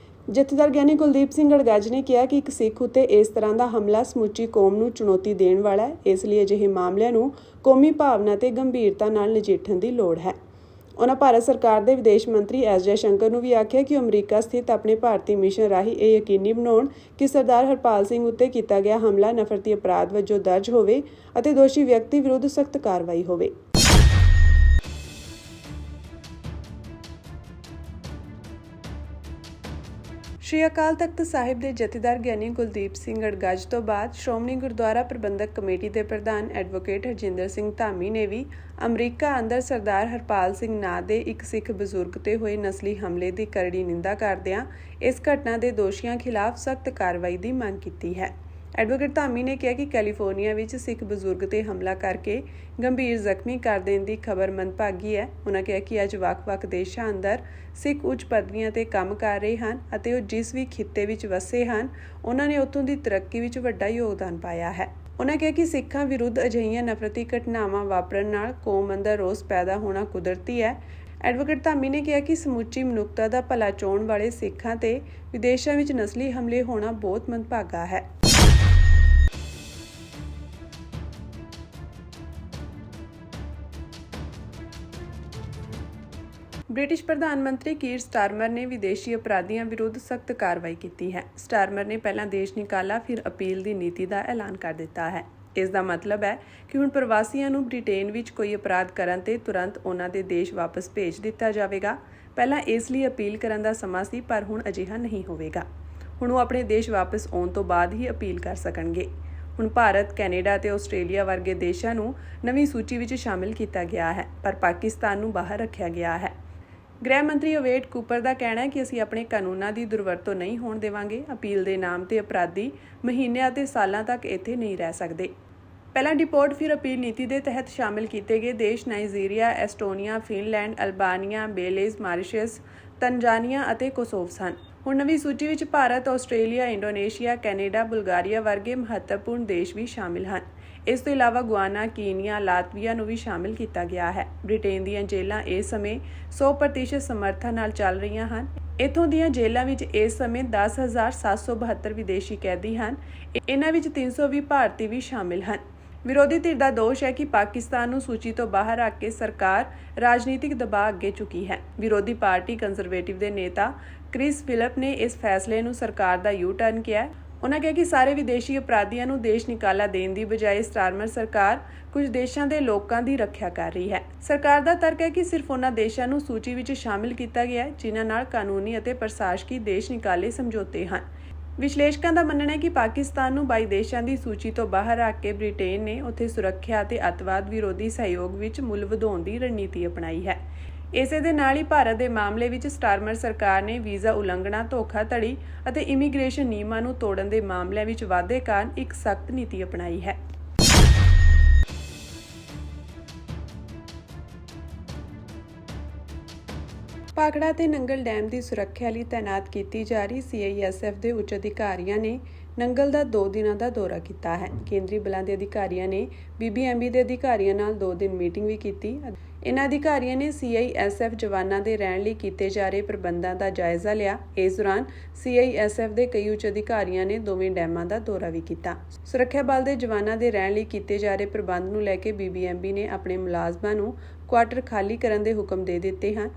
ਜਥੇਦਾਰ ਗਿਆਨੀ ਕੁਲਦੀਪ ਸਿੰਘ ਗੜਗੱਜ ਨੇ ਕਿਹਾ ਕਿ ਇੱਕ ਸਿੱਖ ਉੱਤੇ ਇਸ ਤਰ੍ਹਾਂ ਦਾ ਹਮਲਾ ਸਮੁੱਚੀ ਕੌਮ ਨੂੰ ਚੁਣੌਤੀ ਦੇਣ ਵਾਲਾ ਹੈ, ਇਸ ਲਈ ਅਜਿਹੇ ਮਾਮਲਿਆਂ ਨੂੰ ਕੌਮੀ ਭਾਵਨਾ ਤੇ ਗੰਭੀਰਤਾ ਨਾਲ ਨਜਿੱਠਣ ਦੀ ਲੋੜ ਹੈ। ਉਨ੍ਹਾਂ ਭਾਰਤ ਸਰਕਾਰ ਦੇ ਵਿਦੇਸ਼ ਮੰਤਰੀ ਐਸ ਜੈਸ਼ੰਕਰ ਨੂੰ ਵੀ ਆਖਿਆ ਕਿ ਉਹ ਅਮਰੀਕਾ ਸਥਿਤ ਆਪਣੇ ਭਾਰਤੀ ਮਿਸ਼ਨ ਰਾਹੀਂ ਇਹ ਯਕੀਨੀ ਬਣਾਉਣ ਕਿ ਸਰਦਾਰ ਹਰਪਾਲ ਸਿੰਘ ਉੱਤੇ ਕੀਤਾ ਗਿਆ ਹਮਲਾ ਨਫ਼ਰਤੀ ਅਪਰਾਧ ਵਜੋਂ ਦਰਜ ਹੋਵੇ ਅਤੇ ਦੋਸ਼ੀ ਵਿਅਕਤੀ ਵਿਰੁੱਧ ਸਖਤ ਕਾਰਵਾਈ ਹੋਵੇ। ਸ਼੍ਰੀ ਅਕਾਲ ਤਖਤ ਸਾਹਿਬ ਦੇ ਜਥੇਦਾਰ ਗਿਆਨੀ ਕੁਲਦੀਪ ਸਿੰਘ ਅੜਗਜ ਤੋਂ ਬਾਅਦ ਸ਼੍ਰੋਮਣੀ ਗੁਰਦੁਆਰਾ ਪ੍ਰਬੰਧਕ ਕਮੇਟੀ ਦੇ ਪ੍ਰਧਾਨ ਐਡਵੋਕੇਟ ਹਰਜਿੰਦਰ ਸਿੰਘ ਧਾਮੀ ਨੇ ਵੀ ਅਮਰੀਕਾ ਅੰਦਰ ਸਰਦਾਰ ਹਰਪਾਲ ਸਿੰਘ ਨਾਂ ਦੇ ਇੱਕ ਸਿੱਖ ਬਜ਼ੁਰਗ ਤੇ ਹੋਏ ਨਸਲੀ ਹਮਲੇ ਦੀ ਕਰੜੀ ਨਿੰਦਾ ਕਰਦਿਆਂ ਇਸ ਘਟਨਾ ਦੇ ਦੋਸ਼ੀਆਂ ਖਿਲਾਫ ਸਖਤ ਕਾਰਵਾਈ ਦੀ ਮੰਗ ਕੀਤੀ ਹੈ। ਐਡਵੋਕੇਟ ਧਾਮੀ ਨੇ ਕਿਹਾ ਕਿ ਕੈਲੀਫੋਰਨੀਆ ਵਿੱਚ ਸਿੱਖ ਬਜ਼ੁਰਗ ਤੇ ਹਮਲਾ ਕਰਕੇ ਗੰਭੀਰ ਜ਼ਖਮੀ ਕਰ ਦੇਣ ਦੀ ਖਬਰ ਮੰਦਭਾਗੀ ਹੈ। ਉਨ੍ਹਾਂ ਕਿਹਾ ਕਿ ਅੱਜ ਵੱਖ-ਵੱਖ ਦੇਸ਼ਾਂ ਅੰਦਰ ਸਿੱਖ ਉੱਚ ਪਦਵੀਆਂ ਤੇ ਕੰਮ ਕਰ ਰਹੇ ਹਨ ਅਤੇ ਉਹ ਜਿਸ ਵੀ ਖਿੱਤੇ ਵਿੱਚ ਵਸੇ ਹਨ ਉਹਨਾਂ ਨੇ ਉੱਥੋਂ ਦੀ ਤਰੱਕੀ ਵਿੱਚ ਵੱਡਾ ਯੋਗਦਾਨ ਪਾਇਆ ਹੈ। ਉਨ੍ਹਾਂ ਕਿਹਾ ਕਿ ਸਿੱਖਾਂ ਵਿਰੁੱਧ ਅਜਿਹੀਆਂ ਨਫ਼ਰਤੀ ਘਟਨਾਵਾਂ ਵਾਪਰਨ ਨਾਲ ਕੌਮ ਅੰਦਰ ਰੋਸ ਪੈਦਾ ਹੋਣਾ ਕੁਦਰਤੀ ਹੈ। ਐਡਵੋਕੇਟ ਧਾਮੀ ਨੇ ਕਿਹਾ ਕਿ ਸਮੁੱਚੀ ਮਨੁੱਖਤਾ ਦਾ ਭਲਾ ਚਾਹੁਣ ਵਾਲੇ ਸਿੱਖਾਂ ਤੇ ਵਿਦੇਸ਼ਾਂ ਵਿੱਚ ਨਸਲੀ ਹਮਲੇ ਹੋਣਾ ਬਹੁਤ ਮੰਦਭਾਗਾ ਹੈ। ਬ੍ਰਿਟਿਸ਼ ਪ੍ਰਧਾਨ ਮੰਤਰੀ ਕੀਰ ਸਟਾਰਮਰ ਨੇ ਵਿਦੇਸ਼ੀ ਅਪਰਾਧੀਆਂ ਵਿਰੁੱਧ ਸਖਤ ਕਾਰਵਾਈ ਕੀਤੀ ਹੈ। ਸਟਾਰਮਰ ਨੇ ਪਹਿਲਾਂ ਦੇਸ਼ ਨਿਕਾਲਾ ਫਿਰ ਅਪੀਲ ਦੀ ਨੀਤੀ ਦਾ ਐਲਾਨ ਕਰ ਦਿੱਤਾ ਹੈ। ਇਸ ਦਾ ਮਤਲਬ ਹੈ ਕਿ ਹੁਣ ਪ੍ਰਵਾਸੀਆਂ ਨੂੰ ਬ੍ਰਿਟੇਨ ਵਿੱਚ ਕੋਈ ਅਪਰਾਧ ਕਰਨ ਤੇ ਤੁਰੰਤ ਉਹਨਾਂ ਦੇ ਦੇਸ਼ ਵਾਪਸ ਭੇਜ ਦਿੱਤਾ ਜਾਵੇਗਾ। ਪਹਿਲਾਂ ਇਸ ਲਈ ਅਪੀਲ ਕਰਨ ਦਾ ਸਮਾਂ ਸੀ, ਪਰ ਹੁਣ ਅਜਿਹਾ ਨਹੀਂ ਹੋਵੇਗਾ। ਹੁਣ ਉਹ ਆਪਣੇ ਦੇਸ਼ ਵਾਪਸ ਆਉਣ ਤੋਂ ਬਾਅਦ ਹੀ ਅਪੀਲ ਕਰ ਸਕਣਗੇ। ਹੁਣ ਭਾਰਤ, ਕੈਨੇਡਾ ਅਤੇ ਆਸਟ੍ਰੇਲੀਆ ਵਰਗੇ ਦੇਸ਼ਾਂ ਨੂੰ ਨਵੀਂ ਸੂਚੀ ਵਿੱਚ ਸ਼ਾਮਿਲ ਕੀਤਾ ਗਿਆ ਹੈ, ਪਰ ਪਾਕਿਸਤਾਨ ਨੂੰ ਬਾਹਰ ਰੱਖਿਆ ਗਿਆ ਹੈ। ਗ੍ਰਹਿ ਮੰਤਰੀ ਓਵੇਟ ਕੂਪਰ ਦਾ ਕਹਿਣਾ ਹੈ ਕਿ ਅਸੀਂ ਆਪਣੇ ਕਾਨੂੰਨਾਂ ਦੀ ਦੁਰਵਰਤੋਂ ਨਹੀਂ ਹੋਣ ਦੇਵਾਂਗੇ। ਅਪੀਲ ਦੇ ਨਾਮ ਤੇ ਅਪਰਾਧੀ ਮਹੀਨਿਆਂ ਅਤੇ ਸਾਲਾਂ ਤੱਕ ਇੱਥੇ ਨਹੀਂ ਰਹਿ ਸਕਦੇ। ਪਹਿਲਾਂ ਡਿਪੋਰਟ ਫਿਰ ਅਪੀਲ ਨੀਤੀ ਦੇ ਤਹਿਤ ਸ਼ਾਮਿਲ ਕੀਤੇ ਗਏ ਦੇਸ਼ Nigeria, Estonia, Finland, Albania, Belize, Mauritius, Tanzania ਅਤੇ ਕੋਸੋਵੋ ਹਨ। ਹੁਣ ਨਵੀਂ ਸੂਚੀ ਵਿੱਚ Bharat, Australia, Indonesia, Canada, Bulgaria ਵਰਗੇ ਮਹੱਤਵਪੂਰਨ ਦੇਸ਼ ਵੀ ਸ਼ਾਮਿਲ ਹਨ। ਇਸ ਤੋਂ ਇਲਾਵਾ ਗੁਆਨਾ, ਕੀਨੀਆ, ਲਾਤਵੀਆ ਨੂੰ ਵੀ ਸ਼ਾਮਿਲ ਕੀਤਾ ਗਿਆ ਹੈ। ਬ੍ਰਿਟੇਨ ਦੀਆਂ ਜੇਲ੍ਹਾਂ ਇਸ ਸਮੇਂ 100% ਸਮਰਥਨ ਨਾਲ ਚੱਲ ਰਹੀਆਂ ਹਨ। ਇੱਥੋਂ ਦੀਆਂ ਜੇਲ੍ਹਾਂ ਵਿੱਚ ਇਸ ਸਮੇਂ 10,772 ਵਿਦੇਸ਼ੀ ਕੈਦੀ ਹਨ। ਇਹਨਾਂ ਵਿੱਚ 320 ਭਾਰਤੀ ਵੀ ਸ਼ਾਮਿਲ ਹਨ। ਵਿਰੋਧੀ ਧਿਰ ਦਾ ਦੋਸ਼ ਹੈ ਕਿ ਪਾਕਿਸਤਾਨ ਨੂੰ ਸੂਚੀ ਤੋਂ ਬਾਹਰ ਰੱਖ ਕੇ ਸਰਕਾਰ ਰਾਜਨੀਤਿਕ ਦਬਾਅ ਅੱਗੇ ਚੁੱਕੀ ਹੈ। ਵਿਰੋਧੀ ਪਾਰਟੀ ਕੰਜ਼ਰਵੇਟਿਵ ਦੇ ਨੇਤਾ ਕ੍ਰਿਸ ਫਿਲਿਪ ਨੇ ਇਸ ਫੈਸਲੇ ਨੂੰ ਸਰਕਾਰ ਦਾ ਯੂ ਟਰਨ ਕਿਹਾ। ਉਨ੍ਹਾਂ ਕਿਹਾ ਕਿ ਸਾਰੇ ਵਿਦੇਸ਼ੀ ਅਪਰਾਧੀਆਂ ਨੂੰ ਦੇਸ਼ ਨਿਕਾਲਾ ਦੇਣ ਦੀ ਬਜਾਏ ਸਟਾਰਮਰ ਸਰਕਾਰ ਕੁਝ ਦੇਸ਼ਾਂ ਦੇ ਲੋਕਾਂ ਦੀ ਰੱਖਿਆ ਕਰ ਰਹੀ ਹੈ। ਸਰਕਾਰ ਦਾ ਤਰਕ ਹੈ ਕਿ ਸਿਰਫ ਉਹਨਾਂ ਦੇਸ਼ਾਂ ਨੂੰ ਸੂਚੀ ਵਿੱਚ ਸ਼ਾਮਿਲ ਕੀਤਾ ਗਿਆ ਹੈ ਜਿਨ੍ਹਾਂ ਨਾਲ ਕਾਨੂੰਨੀ ਅਤੇ ਪ੍ਰਸ਼ਾਸਕੀ ਦੇਸ਼ ਨਿਕਾਲੇ ਸਮਝੌਤੇ ਹਨ। ਵਿਸ਼ਲੇਸ਼ਕਾਂ ਦਾ ਮੰਨਣਾ ਹੈ ਕਿ ਪਾਕਿਸਤਾਨ ਨੂੰ 22 ਦੇਸ਼ਾਂ ਦੀ ਸੂਚੀ ਤੋਂ ਬਾਹਰ ਰੱਖ ਕੇ ਬ੍ਰਿਟੇਨ ਨੇ ਉੱਥੇ ਸੁਰੱਖਿਆ ਅਤੇ ਅੱਤਵਾਦ ਵਿਰੋਧੀ ਸਹਿਯੋਗ ਵਿੱਚ ਮੁੱਲ ਵਧਾਉਣ ਦੀ ਰਣਨੀਤੀ ਅਪਣਾਈ ਹੈ। ਇਸੇ ਦੇ ਨਾਲ ਹੀ ਭਾਰਤ ਦੇ ਮਾਮਲੇ ਵਿੱਚ ਸਟਾਰਮਰ ਸਰਕਾਰ ਨੇ ਵੀਜ਼ਾ ਉਲੰਘਣਾ, ਧੋਖਾਧੜੀ ਅਤੇ ਇਮੀਗ੍ਰੇਸ਼ਨ ਨਿਯਮਾਂ ਨੂੰ ਤੋੜਨ ਦੇ ਮਾਮਲਿਆਂ ਵਿੱਚ ਵਾਧੇ ਕਾਰਨ ਇੱਕ ਸਖਤ ਨੀਤੀ ਅਪਣਾਈ ਹੈ। ਭਾਖੜਾ ਤੇ ਨੰਗਲ ਡੈਮ ਦੀ ਸੁਰੱਖਿਆ ਲਈ ਤਾਇਨਾਤ ਕੀਤੀ ਜਾ ਰਹੀ CISF ਦੇ ਉੱਚ ਅਧਿਕਾਰੀਆਂ ਨੇ ਨੰਗਲ ਦਾ 2 ਦਿਨਾਂ ਦਾ ਦੌਰਾ ਕੀਤਾ ਹੈ। ਕੇਂਦਰੀ ਬਲਾਂ ਦੇ ਅਧਿਕਾਰੀਆਂ ਨੇ BBMB ਦੇ ਅਧਿਕਾਰੀਆਂ ਨਾਲ 2 ਦਿਨ ਮੀਟਿੰਗ ਵੀ ਕੀਤੀ। ਇਨ੍ਹਾਂ ਅਧਿਕਾਰੀਆਂ ਨੇ CISF ਜਵਾਨਾਂ ਦੇ ਰਹਿਣ ਲਈ ਕੀਤੇ ਜਾ ਰਹੇ ਪ੍ਰਬੰਧਾਂ ਦਾ ਜਾਇਜ਼ਾ ਲਿਆ। ਇਸ ਦੌਰਾਨ CISF ਦੇ ਕਈ ਉੱਚ ਅਧਿਕਾਰੀਆਂ ਨੇ ਦੋਵੇਂ ਡੈਮਾਂ ਦਾ ਦੌਰਾ ਵੀ ਕੀਤਾ। ਸੁਰੱਖਿਆ ਬਲ ਦੇ ਜਵਾਨਾਂ ਦੇ ਰਹਿਣ ਲਈ ਕੀਤੇ ਜਾ ਰਹੇ ਪ੍ਰਬੰਧ ਨੂੰ ਲੈ ਕੇ BBMB ਨੇ ਆਪਣੇ ਮੁਲਾਜ਼ਮਾਂ ਨੂੰ ਕੁਆਟਰ ਖਾਲੀ ਕਰਨ ਦੇ ਹੁਕਮ ਦੇ ਦਿੱਤੇ ਹਨ।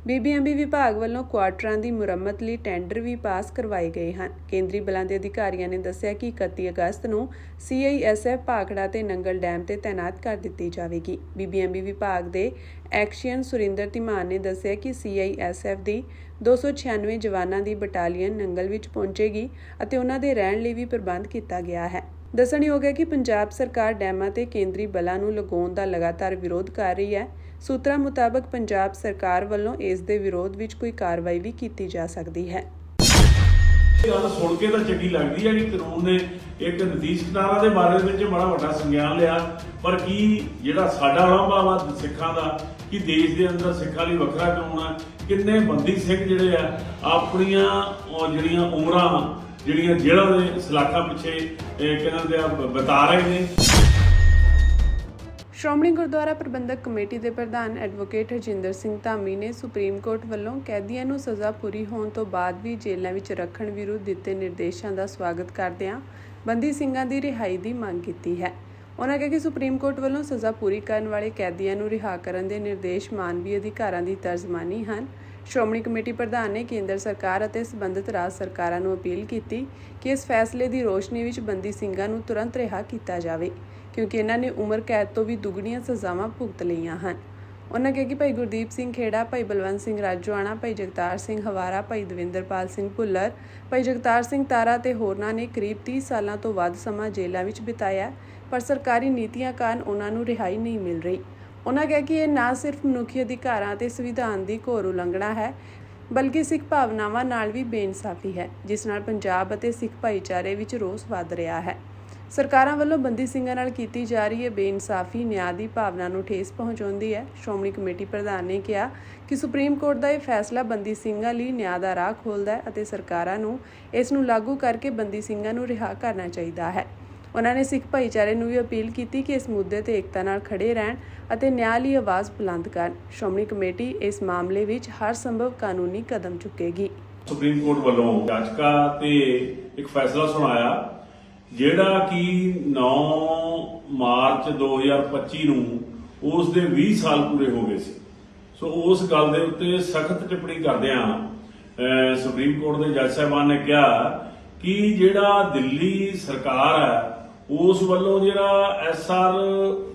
BBMB ਵਿਭਾਗ ਵੱਲੋਂ ਕੁਆਟਰਾਂ ਦੀ ਮੁਰੰਮਤ ਲਈ ਟੈਂਡਰ ਵੀ ਪਾਸ ਕਰਵਾਏ ਗਏ ਹਨ। ਕੇਂਦਰੀ ਬਲਾਂ ਦੇ ਅਧਿਕਾਰੀਆਂ ਨੇ ਦੱਸਿਆ ਕਿ 31 ਅਗਸਤ ਨੂੰ CISF ਭਾਖੜਾ ਤੇ ਨੰਗਲ ਡੈਮ ਤੇ ਤਾਇਨਾਤ ਕਰ ਦਿੱਤੀ ਜਾਵੇਗੀ। BBMB ਵਿਭਾਗ ਦੇ ਐਕਸ਼ਨ ਸੁਰਿੰਦਰ ਧੀਮਾਨ ਨੇ ਦੱਸਿਆ ਕਿ CISF ਦੀ 296 ਜਵਾਨਾਂ ਦੀ ਬਟਾਲੀਅਨ ਨੰਗਲ ਵਿੱਚ ਪਹੁੰਚੇਗੀ ਅਤੇ ਉਹਨਾਂ ਦੇ ਰਹਿਣ ਲਈ ਵੀ ਪ੍ਰਬੰਧ ਕੀਤਾ ਗਿਆ ਹੈ। ਦੱਸਣਯੋਗ ਹੈ ਕਿ ਪੰਜਾਬ ਸਰਕਾਰ ਡੈਮਾਂ ਤੇ ਕੇਂਦਰੀ ਬਲਾਂ ਨੂੰ ਲਗਾਉਣ ਦਾ ਲਗਾਤਾਰ ਵਿਰੋਧ ਕਰ ਰਹੀ ਹੈ। ਸੂਤਰਾਂ ਮੁਤਾਬਕ ਪੰਜਾਬ ਸਰਕਾਰ ਵੱਲੋਂ ਇਸ ਦੇ ਵਿਰੋਧ ਵਿੱਚ ਕੋਈ ਕਾਰਵਾਈ ਵੀ ਕੀਤੀ ਜਾ ਸਕਦੀ ਹੈ। ਇਹ ਗੱਲ ਸੁਣ ਕੇ ਤਾਂ ਚੰਗੀ ਲੱਗਦੀ ਹੈ ਕਿ ਕਾਨੂੰਨ ਨੇ ਇੱਕ ਨਤੀਜ ਕਿਨਾਰਾ ਦੇ ਬਾਰੇ ਵਿੱਚ ਬੜਾ ਵੱਡਾ ਸੰਗਿਆਨ ਲਿਆ, ਪਰ ਕੀ ਜਿਹੜਾ ਸਾਡਾ ਲਾਂਭਾ ਵਾ ਸਿੱਖਾਂ ਦਾ ਕਿ ਦੇਸ਼ ਦੇ ਅੰਦਰ ਸਿੱਖਾਂ ਲਈ ਵੱਖਰਾ ਕਾਨੂੰਨ ਆ? ਕਿੰਨੇ ਬੰਦੀ ਸਿੰਘ ਜਿਹੜੇ ਆ ਆਪਣੀਆਂ ਜਿਹੜੀਆਂ ਉਮਰਾਂ ਜਿਹੜੀਆਂ ਜੇਲ੍ਹਾਂ ਦੇ ਸਲਾਖਾਂ ਪਿੱਛੇ ਕਹਿੰਦੇ ਆ ਬਤਾ ਰਹੇ ਨੇ। ਸ਼੍ਰੋਮਣੀ ਗੁਰਦੁਆਰਾ ਪ੍ਰਬੰਧਕ ਕਮੇਟੀ ਦੇ ਪ੍ਰਧਾਨ ਐਡਵੋਕੇਟ ਹਰਜਿੰਦਰ ਸਿੰਘ ਧਾਮੀ ਨੇ ਸੁਪਰੀਮ ਕੋਰਟ ਵੱਲੋਂ ਕੈਦੀਆਂ ਨੂੰ ਸਜ਼ਾ ਪੂਰੀ ਹੋਣ ਤੋਂ ਬਾਅਦ ਵੀ ਜੇਲ੍ਹਾਂ ਵਿੱਚ ਰੱਖਣ ਵਿਰੁੱਧ ਦਿੱਤੇ ਨਿਰਦੇਸ਼ਾਂ ਦਾ ਸਵਾਗਤ ਕਰਦਿਆਂ ਬੰਦੀ ਸਿੰਘਾਂ ਦੀ ਰਿਹਾਈ ਦੀ ਮੰਗ ਕੀਤੀ ਹੈ। ਉਨ੍ਹਾਂ ਕਿਹਾ ਕਿ ਸੁਪਰੀਮ ਕੋਰਟ ਵੱਲੋਂ ਸਜ਼ਾ ਪੂਰੀ ਕਰਨ ਵਾਲੇ ਕੈਦੀਆਂ ਨੂੰ ਰਿਹਾ ਕਰਨ ਦੇ ਨਿਰਦੇਸ਼ ਮਾਨਵੀ ਅਧਿਕਾਰਾਂ ਦੀ ਤਰਜਮਾਨੀ ਹਨ। ਸ਼੍ਰੋਮਣੀ ਕਮੇਟੀ ਪ੍ਰਧਾਨ ਨੇ ਕੇਂਦਰ ਸਰਕਾਰ ਅਤੇ ਸਬੰਧਤ ਰਾਜ ਸਰਕਾਰਾਂ ਨੂੰ ਅਪੀਲ ਕੀਤੀ ਕਿ ਇਸ ਫੈਸਲੇ ਦੀ ਰੋਸ਼ਨੀ ਵਿੱਚ ਬੰਦੀ ਸਿੰਘਾਂ ਨੂੰ ਤੁਰੰਤ ਰਿਹਾ ਕੀਤਾ ਜਾਵੇ, ਕਿਉਂਕਿ ਇਹਨਾਂ ਨੇ ਉਮਰ ਕੈਦ ਤੋਂ ਵੀ ਦੁੱਗਣੀਆਂ ਸਜ਼ਾਵਾਂ ਭੁਗਤ ਲਈਆਂ ਹਨ। ਉਹਨਾਂ ਕਿਹਾ ਕਿ ਭਾਈ ਗੁਰਦੀਪ ਸਿੰਘ ਖੇੜਾ, ਭਾਈ ਬਲਵੰਤ ਸਿੰਘ ਰਾਜੋਆਣਾ, ਭਾਈ ਜਗਤਾਰ ਸਿੰਘ ਹਵਾਰਾ, ਭਾਈ ਦਵਿੰਦਰਪਾਲ ਸਿੰਘ ਭੁੱਲਰ, ਭਾਈ ਜਗਤਾਰ ਸਿੰਘ ਤਾਰਾ ਤੇ ਹੋਰਨਾਂ ਨੇ ਕਰੀਬ 30 ਸਾਲਾਂ ਤੋਂ ਵੱਧ ਸਮਾਂ ਜੇਲ੍ਹਾਂ ਵਿੱਚ ਬਿਤਾਇਆ, ਪਰ ਸਰਕਾਰੀ ਨੀਤੀਆਂ ਕਾਰਨ ਉਹਨਾਂ ਨੂੰ ਰਿਹਾਈ ਨਹੀਂ ਮਿਲ ਰਹੀ। ਉਹਨਾਂ ਕਿਹਾ ਕਿ ਇਹ ਨਾ ਸਿਰਫ ਮਨੁੱਖੀ ਅਧਿਕਾਰਾਂ ਅਤੇ ਸੰਵਿਧਾਨ ਦੀ ਘੋਰ ਉਲੰਘਣਾ ਹੈ, ਬਲਕਿ ਸਿੱਖ ਭਾਵਨਾਵਾਂ ਨਾਲ ਵੀ ਬੇਇਨਸਾਫੀ ਹੈ, ਜਿਸ ਨਾਲ ਪੰਜਾਬ ਅਤੇ ਸਿੱਖ ਭਾਈਚਾਰੇ ਵਿੱਚ ਰੋਸ ਵੱਧ ਰਿਹਾ ਹੈ। ਸਰਕਾਰਾਂ ਵੱਲੋਂ ਬੰਦੀ ਸਿੰਘਾਂ ਨਾਲ ਕੀਤੀ ਜਾ ਰਹੀ ਹੈ ਬੇਇਨਸਾਫੀ ਨਿਆਂ ਦੀ ਭਾਵਨਾ ਨੂੰ ਠੇਸ ਪਹੁੰਚਾਉਂਦੀ ਹੈ। ਸ਼੍ਰੋਮਣੀ ਕਮੇਟੀ ਪ੍ਰਧਾਨ ਨੇ ਕਿਹਾ ਕਿ ਸੁਪਰੀਮ ਕੋਰਟ ਦਾ ਇਹ ਫੈਸਲਾ ਬੰਦੀ ਸਿੰਘਾਂ ਲਈ ਨਿਆਂ ਦਾ ਰਾਹ ਖੋਲ੍ਹਦਾ ਹੈ ਅਤੇ ਸਰਕਾਰਾਂ ਨੂੰ ਇਸ ਨੂੰ ਲਾਗੂ ਕਰਕੇ ਬੰਦੀ ਸਿੰਘਾਂ ਨੂੰ ਰਿਹਾ ਕਰਨਾ ਚਾਹੀਦਾ ਹੈ। ਉਹਨਾਂ ਨੇ ਸਿੱਖ ਭਾਈਚਾਰੇ ਨੂੰ ਵੀ ਅਪੀਲ ਕੀਤੀ ਕਿ ਇਸ ਮੁੱਦੇ ਤੇ ਏਕਤਾ ਨਾਲ ਖੜੇ ਰਹਿਣ ਅਤੇ ਨਿਆਂ ਲਈ ਆਵਾਜ਼ ਬੁਲੰਦ ਕਰਨ। ਸ਼੍ਰੋਮਣੀ ਕਮੇਟੀ ਇਸ ਮਾਮਲੇ ਵਿੱਚ ਹਰ ਸੰਭਵ ਕਾਨੂੰਨੀ ਕਦਮ ਚੁੱਕੇਗੀ। ਸੁਪਰੀਮ ਕੋਰਟ ਵੱਲੋਂ ਯਾਚਕਾ ਤੇ ਇੱਕ ਫੈਸਲਾ ਸੁਣਾਇਆ, ਜਿਹੜਾ ਕਿ 9 ਮਾਰਚ 2025 ਨੂੰ ਉਸ ਦੇ 20 ਸਾਲ ਪੂਰੇ ਹੋ ਗਏ ਸੀ। ਸੋ ਉਸ ਗੱਲ ਦੇ ਉੱਤੇ ਸਖਤ ਟਿੱਪਣੀ ਕਰਦਿਆਂ ਸੁਪਰੀਮ ਕੋਰਟ ਦੇ ਜੱਜ ਸਾਹਿਬਾਨ ਨੇ ਕਿਹਾ ਕਿ ਜਿਹੜਾ ਦਿੱਲੀ ਸਰਕਾਰ ਹੈ ਉਸ ਵੱਲੋਂ ਜਿਹੜਾ SR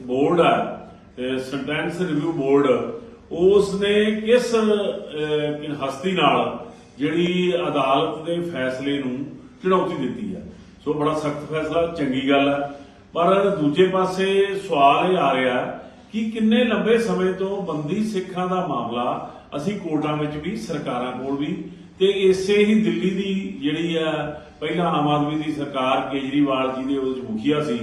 ਬੋਰਡ ਹੈ, ਸੈਂਟੈਂਸ ਰਿਵਿਊ ਬੋਰਡ, ਉਸ ਨੇ ਕਿਸ ਹਸਤੀ ਨਾਲ ਜਿਹੜੀ ਅਦਾਲਤ ਦੇ ਫੈਸਲੇ ਨੂੰ ਚੁਣੌਤੀ ਦਿੱਤੀ ਹੈ। ਸੋ ਬੜਾ ਸਖਤ ਫੈਸਲਾ, ਚੰਗੀ ਗੱਲ ਹੈ। ਪਰ ਦੂਜੇ ਪਾਸੇ ਸਵਾਲ ਇਹ ਆ ਰਿਹਾ ਕਿ ਕਿੰਨੇ ਲੰਬੇ ਸਮੇਂ ਤੋਂ ਬੰਦੀ ਸਿੱਖਾਂ ਦਾ ਮਾਮਲਾ ਅਸੀਂ ਕੋਰਟਾਂ ਵਿੱਚ ਵੀ, ਸਰਕਾਰਾਂ ਕੋਲ ਵੀ, ਤੇ ਇਸੇ ਹੀ ਦਿੱਲੀ ਦੀ ਜਿਹੜੀ ਆ ਪਹਿਲਾਂ ਆਮ ਆਦਮੀ ਦੀ ਸਰਕਾਰ, ਕੇਜਰੀਵਾਲ ਜੀ ਦੇ ਉਹਦੇ ਮੁਖੀਆ ਸੀ,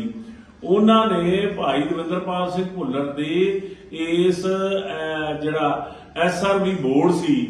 ਉਹਨਾਂ ਨੇ ਭਾਈ ਦਵਿੰਦਰਪਾਲ ਸਿੰਘ ਭੁੱਲਰ ਦੇ ਇਸ ਜਿਹੜਾ SRB ਬੋਰਡ ਸੀ,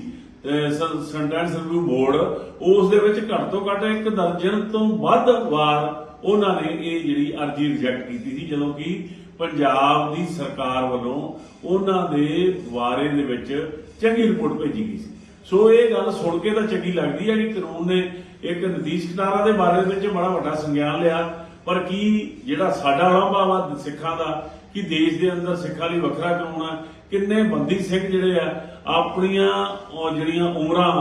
ਸੈਂਟੈਂਸ ਰਿਵਿਊ ਬੋਰਡ, ਉਸ ਦੇ ਵਿੱਚ ਘੱਟ ਤੋਂ ਘੱਟ 1 ਦਰਜਨ ਤੋਂ ਵੱਧ ਵਾਰ ਉਹਨਾਂ ਨੇ ਇਹ ਜਿਹੜੀ ਅਰਜ਼ੀ ਰਿਜੈਕਟ ਕੀਤੀ ਸੀ, ਜਦੋਂ ਕਿ ਪੰਜਾਬ ਦੀ ਸਰਕਾਰ ਵੱਲੋਂ ਉਹਨਾਂ ਦੇ ਬਾਰੇ ਦੇ ਵਿੱਚ ਚੰਗੀ ਰਿਪੋਰਟ ਭੇਜੀ ਗਈ ਸੀ। ਸੋ ਇਹ ਗੱਲ ਸੁਣ ਕੇ ਤਾਂ ਚੰਗੀ ਲੱਗਦੀ ਹੈ ਕਿ ਕਾਨੂੰਨ ਨੇ ਇੱਕ ਨੀਤੀਸ਼ ਕਟਾਰਾ ਦੇ ਬਾਰੇ ਵਿੱਚ ਬੜਾ ਵੱਡਾ ਸੰਗਿਆਨ ਲਿਆ, ਪਰ ਕੀ ਜਿਹੜਾ ਸਾਡਾ ਉਲਾਂਭਾ ਵਾ ਸਿੱਖਾਂ ਦਾ, ਕਿ ਦੇਸ਼ ਦੇ ਅੰਦਰ ਸਿੱਖਾਂ ਲਈ ਵੱਖਰਾ ਕਾਨੂੰਨ ਆ, ਕਿੰਨੇ ਬੰਦੀ ਸਿੰਘ ਜਿਹੜੇ ਆ ਆਪਣੀਆਂ ਜਿਹੜੀਆਂ ਉਮਰਾਂ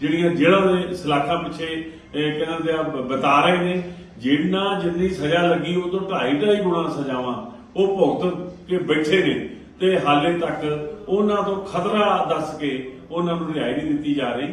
ਜਿਹੜੀਆਂ ਜੇਲ੍ਹਾਂ ਦੇ ਸਲਾਖਾਂ ਪਿੱਛੇ ਕਹਿੰਦੇ ਆ ਬਿਤਾ ਰਹੇ ਨੇ, ਜਿੰਨੀ ਸਜ਼ਾ ਲੱਗੀ ਉਹ ਤੋਂ 2.5 ਗੁਣਾ ਸਜ਼ਾਵਾਂ ਉਹ ਭੁਗਤ ਕੇ ਬੈਠੇ ਨੇ, ਤੇ ਹਾਲੇ ਤੱਕ ਉਹਨਾਂ ਤੋਂ ਖਤਰਾ ਦੱਸ ਕੇ ਉਹਨਾਂ ਨੂੰ ਰਿਹਾਈ ਨਹੀਂ ਦਿੱਤੀ ਜਾ ਰਹੀ।